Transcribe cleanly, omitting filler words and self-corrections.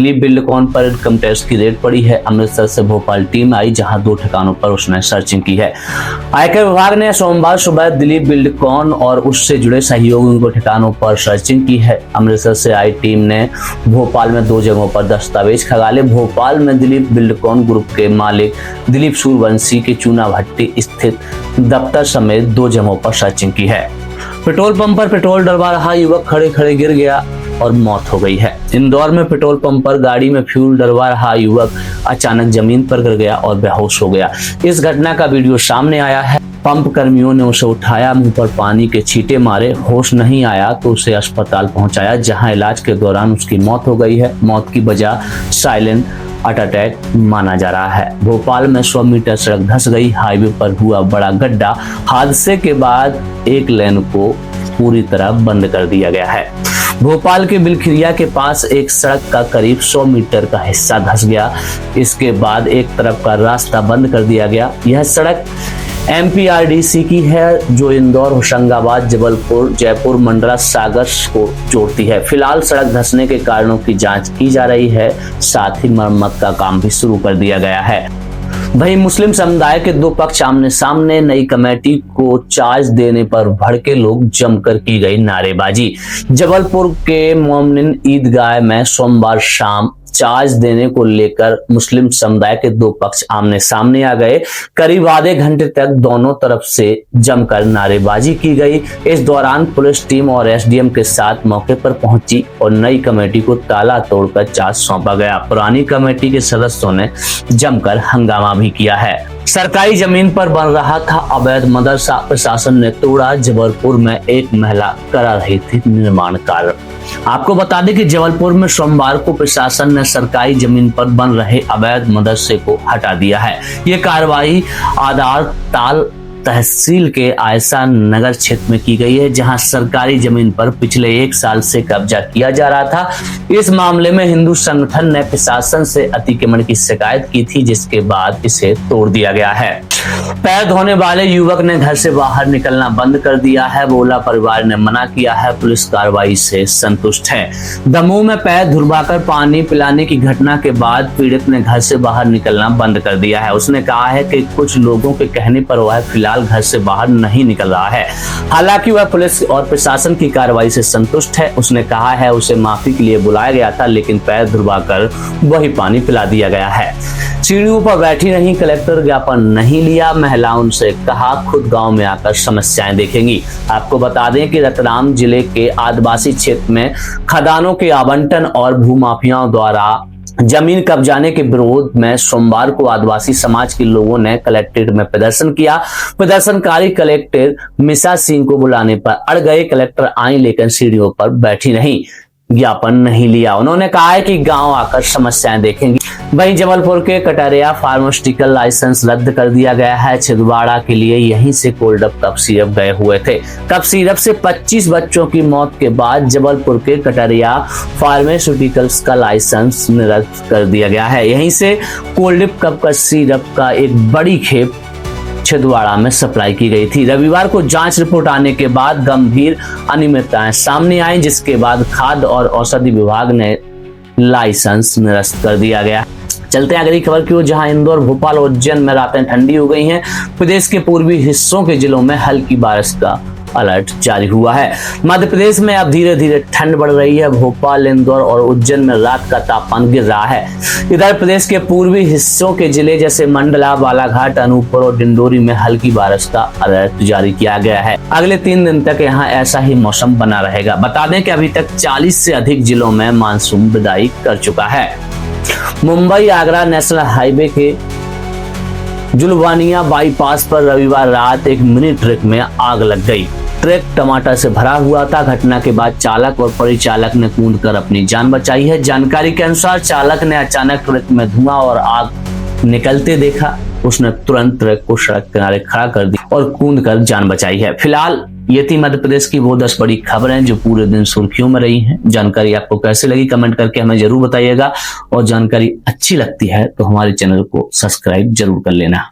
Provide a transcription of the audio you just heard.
Dilip Buildcon पर income tax की red पड़ी है। अमृतसर से भोपाल टीम आई, जहां 2 ठिकानों पर उसने सर्चिंग की है। आयकर विभाग ने सोमवार सुबह दिलीप बिल्डकॉन और उससे जुड़े सहयोगियों के ठिकानों पर सर्चिंग की है। अमृतसर से आई टीम ने भोपाल में 2 जगहों पर दस्तावेज खंगाले। भोपाल में दिलीप बिल्डकॉन ग्रुप के मालिक दिलीप सूर्यवंशी के चूना भट्टी स्थित दफ्तर समेत 2 जगहों पर सर्चिंग की है। पेट्रोल पंप पर पेट्रोल डलवा रहा युवक खड़े खड़े गिर गया और मौत हो गई है। इंदौर में पेट्रोल पंप पर गाड़ी में फ्यूल डलवा रहा युवक अचानक जमीन पर गिर गया और बेहोश हो गया। इस घटना का वीडियो सामने आया है। पंप कर्मियों ने उसे उठाया, मुंह पर पानी के छींटे मारे, होश नहीं आया तो उसे अस्पताल पहुंचाया, जहां इलाज के दौरान उसकी मौत हो गई है। मौत की वजह साइलेंट हार्ट अटैक माना जा रहा है। भोपाल में 100 मीटर सड़क धंस गई। हाईवे पर हुआ बड़ा गड्ढा। हादसे के बाद एक लेन को पूरी तरह बंद कर दिया गया है। भोपाल के बिलखिरिया के पास एक सड़क का करीब 100 मीटर का हिस्सा धंस गया। इसके बाद एक तरफ का रास्ता बंद कर दिया गया। यह सड़क MPRDC की है, जो इंदौर, होशंगाबाद, जबलपुर, जयपुर, मंडला, सागर को जोड़ती है। फिलहाल सड़क धंसने के कारणों की जांच की जा रही है। साथ ही मरम्मत का काम भी शुरू कर दिया गया है। वहीं मुस्लिम समुदाय के 2 पक्ष आमने सामने। नई कमेटी को चार्ज देने पर भड़के लोग, जमकर की गई नारेबाजी। जबलपुर के मोमिन ईदगाह में सोमवार शाम चार्ज देने को लेकर मुस्लिम समुदाय के 2 पक्ष आमने सामने आ गए। करीब आधे घंटे तक दोनों तरफ से जमकर नारेबाजी की गई। इस दौरान पुलिस टीम और SDM के साथ मौके पर पहुंची और नई कमेटी को ताला तोड़कर चार्ज सौंपा गया। पुरानी कमेटी के सदस्यों ने जमकर हंगामा भी किया है। सरकारी जमीन पर बन रहा था अवैध मदरसा, प्रशासन ने तोड़ा। जबलपुर में एक महिला करा रही थी निर्माण कार्य। आपको बता दें कि जबलपुर में सोमवार को प्रशासन ने सरकारी जमीन पर बन रहे अवैध मदरसे को हटा दिया है। ये कार्रवाई आधार ताल तहसील के आयशा नगर क्षेत्र में की गई है, जहां सरकारी जमीन पर पिछले 1 साल से कब्जा किया जा रहा था। इस मामले में हिंदू संगठन ने प्रशासन से अतिक्रमण की शिकायत की थी, जिसके बाद इसे तोड़ दिया गया है। पैर धोने वाले युवक ने घर से बाहर निकलना बंद कर दिया है। बोला परिवार ने मना किया है। पुलिस कार्रवाई से संतुष्ट है। दमोह में पैर धुलवाकर पानी पिलाने की घटना के बाद पीड़ित ने घर से बाहर निकलना बंद कर दिया है। उसने कहा है कि कुछ लोगों के कहने पर वह फिलहाल घर से बाहर नहीं निकल रहा है। हालांकि वह पुलिस और प्रशासन की कार्रवाई से संतुष्ट है। उसने कहा है उसे माफी के लिए बुलाया गया था, लेकिन पैर धुलवाकर वही पानी पिला दिया गया है। सीढ़ियों पर बैठी नहीं, कलेक्टर ज्ञापन नहीं लिया। महिलाओं से कहा खुद गांव में आकर समस्याएं देखेंगी। आपको बता दें कि रतलाम जिले के आदिवासी क्षेत्र में खदानों के आवंटन और भूमाफियाओं द्वारा जमीन कब्जाने के विरोध में सोमवार को आदिवासी समाज के लोगों ने कलेक्ट्रेट में प्रदर्शन किया। प्रदर्शनकारी कलेक्टर मिसा सिंह को बुलाने पर अड़ गए। कलेक्टर आई, लेकिन सीढ़ियों पर बैठी नहीं, ज्ञापन नहीं लिया। उन्होंने कहा है कि गांव आकर समस्याएं देखेंगी। वहीं जबलपुर के कटारिया फार्मास्यूटिकल लाइसेंस रद्द कर दिया गया है। छिंदवाड़ा के लिए यहीं से कोल्ड कप सिरप गए हुए थे। कप सिरप से 25 बच्चों की मौत के बाद जबलपुर के कटारिया फार्मास्यूटिकल्स का लाइसेंस निरस्त कर दिया गया है। यहीं से कोल्ड कप का सिरप का एक बड़ी खेप छिंदवाड़ा में सप्लाई की गई थी। रविवार को जांच रिपोर्ट आने के बाद गंभीर अनियमितताएं सामने आई, जिसके बाद खाद्य और औषधि विभाग ने लाइसेंस निरस्त कर दिया गया। चलते हैं अगली खबर की ओर, जहां इंदौर, भोपाल और उज्जैन में रातें ठंडी हो गई हैं। प्रदेश के पूर्वी हिस्सों के जिलों में हल्की बारिश का अलर्ट जारी हुआ है। मध्य प्रदेश में अब धीरे धीरे ठंड बढ़ रही है। भोपाल, इंदौर और उज्जैन में रात का तापमान गिर रहा है। इधर प्रदेश के पूर्वी हिस्सों के जिले जैसे मंडला, बालाघाट, अनूपपुर और डिंडोरी में हल्की बारिश का अलर्ट जारी किया गया है। अगले 3 दिन तक यहाँ ऐसा ही मौसम बना रहेगा। बता दें कि अभी तक 40 से अधिक जिलों में मानसून विदाई कर चुका है। मुंबई आगरा नेशनल हाईवे के जुलवानिया बाईपास पर रविवार रात एक मिनी ट्रक में आग लग गई। ट्रक टमाटर से भरा हुआ था। घटना के बाद चालक और परिचालक ने कूदकर अपनी जान बचाई है। जानकारी के अनुसार चालक ने अचानक ट्रक में धुआं और आग निकलते देखा। उसने तुरंत ट्रक को सड़क किनारे खड़ा कर दिया और कूदकर जान बचाई है। फिलहाल ये थी मध्य प्रदेश की वो 10 बड़ी खबरें जो पूरे दिन सुर्खियों में रही हैं। जानकारी आपको कैसे लगी कमेंट करके हमें जरूर बताइएगा, और जानकारी अच्छी लगती है तो हमारे चैनल को सब्सक्राइब जरूर कर लेना।